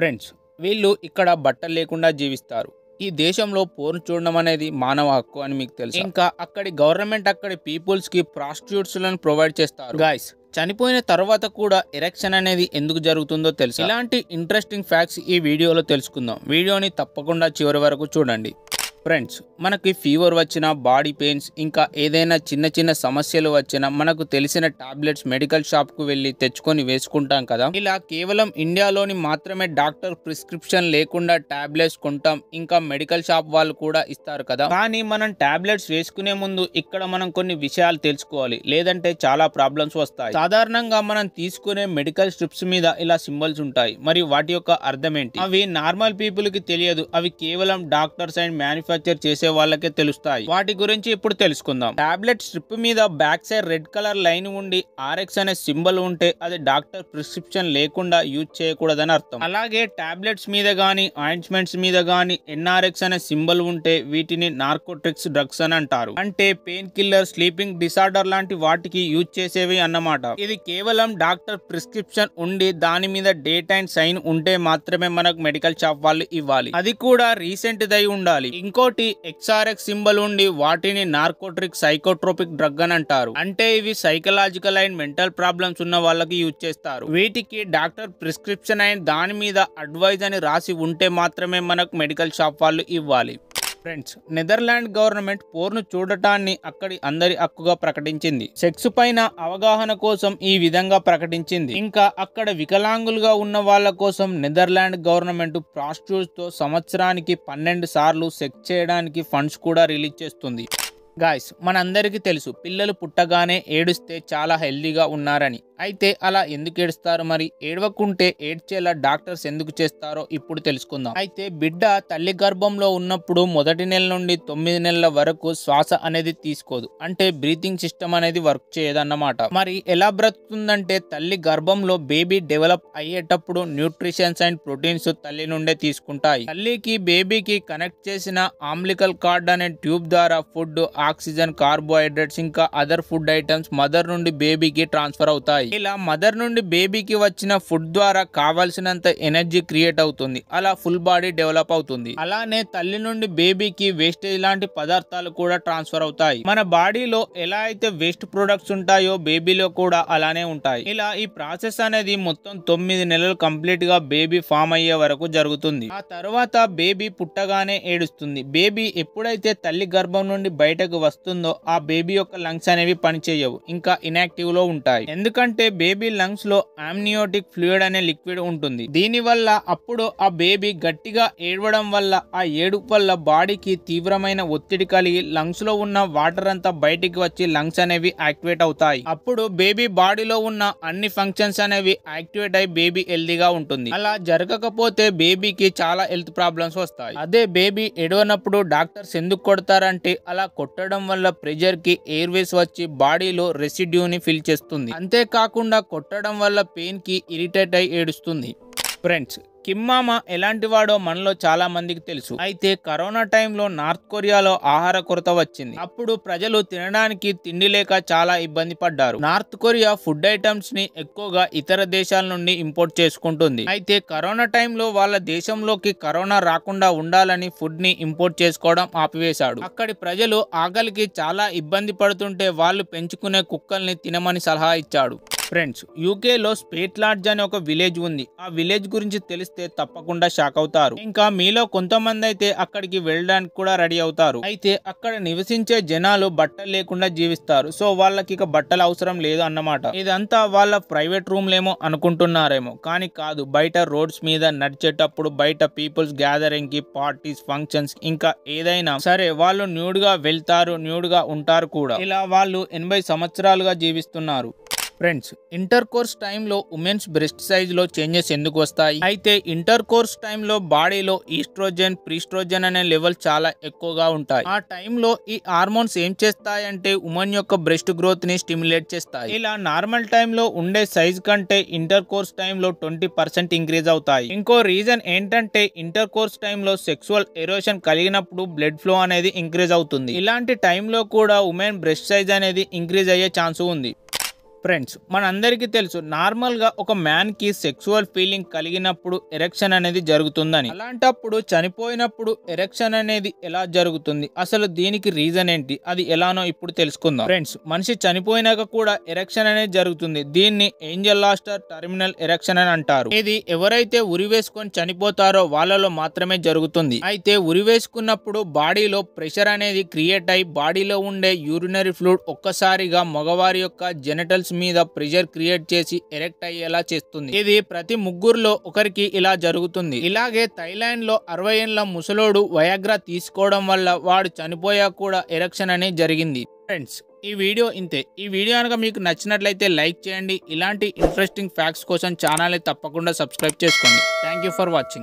Friends, వీళ్ళు ఇక్కడ బట్టలు లేకుండా జీవిస్తారు. ఈ దేశంలో పోర్న్ చూడడం అనేది మానవ హక్కు అని మీకు తెలుసు. ఇంకా అక్కడి గవర్నమెంట్ అక్కడి పీపుల్స్ కి ప్రాస్టిట్యూట్స్ లను ప్రొవైడ్ చేస్తారు. గాయ్స్, చనిపోయిన తర్వాత కూడా ఎరెక్షన్ అనేది ఎందుకు జరుగుతుందో తెలుసు. ఇలాంటి ఇంట్రెస్టింగ్ ఫ్యాక్ట్స్ ఈ వీడియోలో తెలుసుకుందాం. వీడియోని తప్పకుండా చివరి వరకు చూడండి. ఫ్రెండ్స్, మనకి ఫీవర్ వచ్చినా, బాడీ పెయిన్స్, ఇంకా ఏదైనా చిన్న చిన్న సమస్యలు వచ్చినా మనకు తెలిసిన టాబ్లెట్స్ మెడికల్ షాప్కు వెళ్ళి తెచ్చుకొని వేసుకుంటాం కదా. ఇలా కేవలం ఇండియాలోని మాత్రమే డాక్టర్ ప్రిస్క్రిప్షన్ లేకుండా టాబ్లెట్స్ కొంటాం. ఇంకా మెడికల్ షాప్ వాళ్ళు కూడా ఇస్తారు కదా. కానీ మనం టాబ్లెట్స్ వేసుకునే ముందు ఇక్కడ మనం కొన్ని విషయాలు తెలుసుకోవాలి, లేదంటే చాలా ప్రాబ్లమ్స్ వస్తాయి. సాధారణంగా మనం తీసుకునే మెడికల్ స్ట్రిప్స్ మీద ఇలా సింబల్స్ ఉంటాయి. మరి వాటి యొక్క అర్థం ఏంటి? అవి నార్మల్ పీపుల్ కి తెలియదు. అవి కేవలం డాక్టర్స్ అండ్ మ్యానుఫ్యాక్చర్ చేసే వాళ్ళకే తెలుస్తాయి. వాటి గురించి ఇప్పుడు తెలుసుకుందాం. టాబ్లెట్ స్ట్రిప్ మీద back side red colour line ఉండి RX అనే సింబల్ ఉంటే అది డాక్టర్ ప్రిస్క్రిప్షన్ లేకుండా యూజ్ చేయకూడదని అర్థం. అలాగే టాబ్లెట్స్ మీద గానీ, ఆయింట్మెంట్స్ మీద గానీ NRX అనే సింబల్ ఉంటే వీటిని నార్కోటిక్స్ డ్రగ్స్ అని అంటారు. అంటే పెయిన్ కిల్లర్, స్లీపింగ్ డిసార్డర్ లాంటి వాటికి యూజ్ చేసేవి అన్నమాట. ఇది కేవలం డాక్టర్ ప్రిస్క్రిప్షన్ ఉండి దాని మీద డేట్ అండ్ సైన్ ఉంటే మాత్రమే మనకు మెడికల్ షాప్ వాళ్ళు ఇవ్వాలి. అది కూడా రీసెంట్ దై ఉండాలి. ఇంకోటి XRX సింబల్ ఉండి వాటిని నార్కోటిక్ సైకోట్రోపిక్ డ్రగ్ అని అంటారు. అంటే ఇవి సైకలాజికల్ అండ్ మెంటల్ ప్రాబ్లమ్స్ ఉన్న వాళ్ళకి యూజ్ చేస్తారు. వీటికి డాక్టర్ ప్రిస్క్రిప్షన్ అండ్ దాని మీద అడ్వైజ్ అని రాసి ఉంటే మాత్రమే మనకు మెడికల్ షాప్ వాళ్ళు ఇవ్వాలి. ఫ్రెండ్స్, నెదర్లాండ్ గవర్నమెంట్ పోర్ను చూడటాన్ని అక్కడి అందరి హక్కుగా ప్రకటించింది. సెక్స్ పైన అవగాహన కోసం ఈ విధంగా ప్రకటించింది. ఇంకా అక్కడ వికలాంగులుగా ఉన్న వాళ్ళ కోసం నెదర్లాండ్ గవర్నమెంట్ ప్రాస్టిట్యూట్స్ తో సంవత్సరానికి 12 సార్లు సెక్స్ చేయడానికి ఫండ్స్ కూడా రిలీజ్ చేస్తుంది. గాయ్స్, మనందరికీ తెలుసు పిల్లలు పుట్టగానే ఏడుస్తే చాలా హెల్దీగా ఉన్నారని. అయితే అలా ఎందుకు ఏడుస్తారు? మరి ఏడవకుంటే ఏడ్చేలా డాక్టర్స్ ఎందుకు చేస్తారో ఇప్పుడు తెలుసుకుందాం. అయితే బిడ్డ తల్లి గర్భంలో ఉన్నప్పుడు మొదటి నెల నుండి 9 నెలల వరకు శ్వాస అనేది తీసుకోదు. అంటే బ్రీతింగ్ సిస్టమ్ అనేది వర్క్ చేయదన్నమాట. మరి ఎలా బ్రతుకుతుందంటే తల్లి గర్భంలో బేబీ డెవలప్ అయ్యేటప్పుడు న్యూట్రిషన్స్ అండ్ ప్రోటీన్స్ తల్లి నుండే తీసుకుంటాయి. తల్లికి బేబీకి కనెక్ట్ చేసిన ఆంబ్లికల్ కార్డ్ అనే ట్యూబ్ ద్వారా ఫుడ్, ఆక్సిజన్, కార్బోహైడ్రేట్స్ ఇంకా అదర్ ఫుడ్ ఐటమ్స్ మదర్ నుండి బేబీకి ట్రాన్స్ఫర్ అవుతాయి. ఇలా మదర్ నుండి బేబీకి వచ్చిన ఫుడ్ ద్వారా కావాల్సినంత ఎనర్జీ క్రియేట్ అవుతుంది. అలా ఫుల్ బాడీ డెవలప్ అవుతుంది. అలానే తల్లి నుండి బేబీకి వేస్టేజ్ లాంటి పదార్థాలు కూడా ట్రాన్స్ఫర్ అవుతాయి. మన బాడీలో ఎలా అయితే వేస్ట్ ప్రొడక్ట్స్ ఉంటాయో బేబీలో కూడా అలానే ఉంటాయి. ఇలా ఈ ప్రాసెస్ అనేది మొత్తం 9 నెలలు కంప్లీట్ గా బేబీ ఫామ్ అయ్యే వరకు జరుగుతుంది. ఆ తర్వాత బేబీ పుట్టగానే ఏడుస్తుంది. బేబీ ఎప్పుడైతే తల్లి గర్భం నుండి బయటకు వస్తుందో ఆ బేబీ యొక్క లంగ్స్ అనేవి పనిచేయవు, ఇంకా ఇనాక్టివ్ లో ఉంటాయి. ఎందుకంటే బేబీ లంగ్స్ లో ఆమ్నియోటిక్ ఫ్లూయిడ్ అనే లిక్విడ్ ఉంటుంది. దీని వల్ల అప్పుడు ఆ బేబీ గట్టిగా ఏడవడం వల్ల ఆ ఏడుపు వల్ల బాడీకి తీవ్రమైన ఒత్తిడి కలిగి లంగ్స్ లో ఉన్న వాటర్ అంతా బయటికి వచ్చి లంగ్స్ అనేవి యాక్టివేట్ అవుతాయి. అప్పుడు బేబీ బాడీలో ఉన్న అన్ని ఫంక్షన్స్ అనేవి యాక్టివేట్ అయి బేబీ హెల్దీగా ఉంటుంది. అలా జరగకపోతే బేబీకి చాలా హెల్త్ ప్రాబ్లమ్స్ వస్తాయి. అదే బేబీ ఏడవనప్పుడు డాక్టర్స్ ఎందుకు కొడతారంటే అలా కొట్టడం వల్ల ప్రెజర్ కి ఎయిర్వేస్ వచ్చి బాడీలో రెసిడ్యూని ఫిల్ చేస్తుంది. అంతేకాకుండా కొట్టడం వల్ల పెయిన్ కి ఇరిటేట్ అయి ఏడుస్తుంది. ఫ్రెండ్స్, కిమ్ మామ ఎలాంటి వాడో మనలో చాలా మందికి తెలుసు. అయితే కరోనా టైంలో నార్త్ కొరియాలో ఆహార కొరత వచ్చింది. అప్పుడు ప్రజలు తినడానికి తిండి లేక చాలా ఇబ్బంది పడ్డారు. నార్త్ కొరియా ఫుడ్ ఐటమ్స్ ని ఎక్కువగా ఇతర దేశాల నుండి ఇంపోర్ట్ చేసుకుంటుంది. అయితే కరోనా టైంలో వాళ్ళ దేశంలోకి కరోనా రాకుండా ఉండాలని ఫుడ్ ని ఇంపోర్ట్ చేసుకోవడం ఆపివేశాడు. అక్కడి ప్రజలు ఆకలికి చాలా ఇబ్బంది పడుతుంటే వాళ్ళు పెంచుకునే కుక్కల్ని తినమని సలహా ఇచ్చాడు. ఫ్రెండ్స్, యూకేలో స్పేట్ లాడ్జ్ అనే ఒక విలేజ్ ఉంది. ఆ విలేజ్ గురించి తెలిస్తే తప్పకుండా షాక్ అవుతారు. ఇంకా మీలో కొంతమంది అయితే అక్కడికి వెళ్ళడానికి కూడా రెడీ అవుతారు. అయితే అక్కడ నివసించే జనాలు బట్టలు లేకుండా జీవిస్తారు. సో వాళ్ళకి ఇక బట్టలు అవసరం లేదు అన్నమాట. ఇదంతా వాళ్ళ ప్రైవేట్ రూమ్లేమో అనుకుంటున్నారేమో, కానీ కాదు. బయట రోడ్స్ మీద నడిచేటప్పుడు బయట పీపుల్స్ గ్యాదరింగ్ కి, పార్టీస్, ఫంక్షన్స్ ఇంకా ఏదైనా సరే వాళ్ళు న్యూడ్ గా వెళ్తారు, న్యూడ్ గా ఉంటారు కూడా. ఇలా వాళ్ళు 80 సంవత్సరాలుగా జీవిస్తున్నారు. ఫ్రెండ్స్, ఇంటర్ కోర్స్ టైంలో ఉమెన్స్ బ్రెస్ట్ సైజ్ లో చేంజెస్ ఎందుకు వస్తాయి? అయితే ఇంటర్ కోర్స్ టైంలో బాడీలో ఈస్ట్రోజన్, ప్రీస్ట్రోజన్ అనే లెవెల్ చాలా ఎక్కువగా ఉంటాయి. ఆ టైంలో ఈ హార్మోన్స్ ఏం చేస్తాయంటే ఉమెన్ యొక్క బ్రెస్ట్ గ్రోత్ ని స్టిమ్యులేట్ చేస్తాయి. ఇలా నార్మల్ టైంలో ఉండే సైజ్ కంటే ఇంటర్ కోర్స్ టైంలో 20% ఇంక్రీజ్ అవుతాయి. ఇంకో రీజన్ ఏంటంటే ఇంటర్ కోర్స్ టైంలో సెక్సువల్ ఎరోషన్ కలిగినప్పుడు బ్లడ్ ఫ్లో అనేది ఇంక్రీజ్ అవుతుంది. ఇలాంటి టైంలో కూడా ఉమెన్ బ్రెస్ట్ సైజ్ అనేది ఇంక్రీజ్ అయ్యే ఛాన్స్ ఉంది. ఫ్రెండ్స్ మనందరికీ తెలుసు నార్మల్ గా ఒక మ్యాన్ కి సెక్సువల్ ఫీలింగ్ కలిగినప్పుడు ఎరెక్షన్ అనేది జరుగుతుందని. అలాంటప్పుడు చనిపోయినప్పుడు ఎరెక్షన్ అనేది ఎలా జరుగుతుంది, అసలు దీనికి రీజన్ ఏంటి, అది ఎలానో ఇప్పుడు తెలుసుకుందాం. ఫ్రెండ్స్ మనిషి చనిపోయినాక కూడా ఎరెక్షన్ అనేది జరుగుతుంది. దీన్ని ఏంజల్ లాస్టర్ టర్మినల్ ఎరెక్షన్ అని అంటారు. ఇది ఎవరైతే ఉరి వేసుకొని చనిపోతారో వాళ్ళలో మాత్రమే జరుగుతుంది. అయితే ఉరి వేసుకున్నప్పుడు బాడీలో ప్రెషర్ అనేది క్రియేట్ అయి బాడీలో ఉండే యూరినరీ ఫ్లూయిడ్ ఒక్కసారిగా మగవారి యొక్క జెనిటల్స్ మీద ప్రెషర్ క్రియేట్ చేసి ఎరెక్ట్ అయ్యేలా చేస్తుంది. ఇది ప్రతి ముగ్గురులో ఒకరికి ఇలా జరుగుతుంది. ఇలాగే థాయిలాండ్ లో 60 ఏళ్ల ముసలోడు వయాగ్రా తీసుకోవడం వల్ల వాడు చనిపోయా కూడా ఎరెక్షన్ అనేది జరిగింది. ఫ్రెండ్స్ ఈ వీడియో ఇంతే. ఈ వీడియో కనుక మీకు నచ్చినట్లయితే లైక్ చేయండి. ఇలాంటి ఇంట్రెస్టింగ్ ఫ్యాక్ట్స్ కోసం ఛానల్ తప్పకుండా సబ్స్క్రైబ్ చేసుకోండి. Thank you for watching.